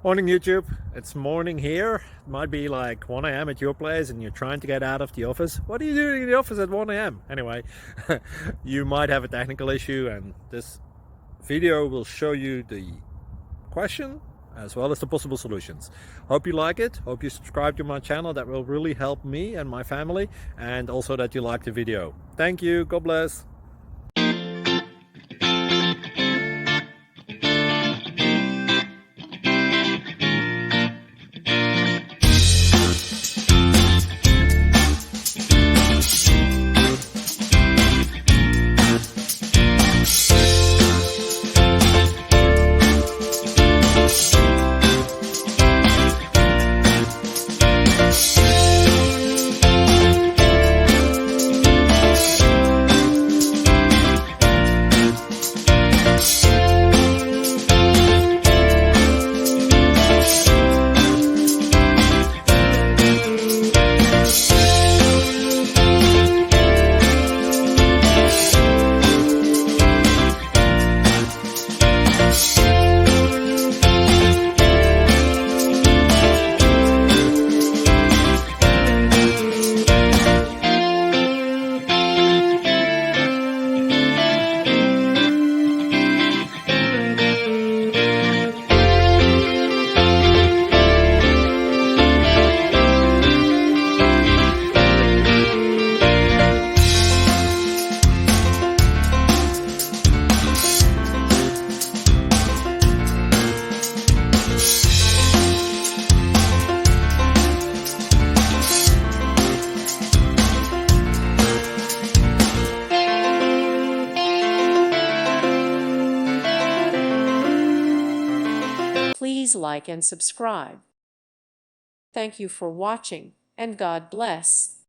Morning YouTube, it's morning here. It might be like 1 a.m. at your place and you're trying to get out of the office. What are you doing in the office at 1 a.m.? Anyway, you might have a technical issue and this video will show you the question as well as the possible solutions. Hope you like it, hope you subscribe to my channel. That will really help me and my family, and also that you like the video. Thank you, God bless. Please like and subscribe. Thank you for watching, and God bless.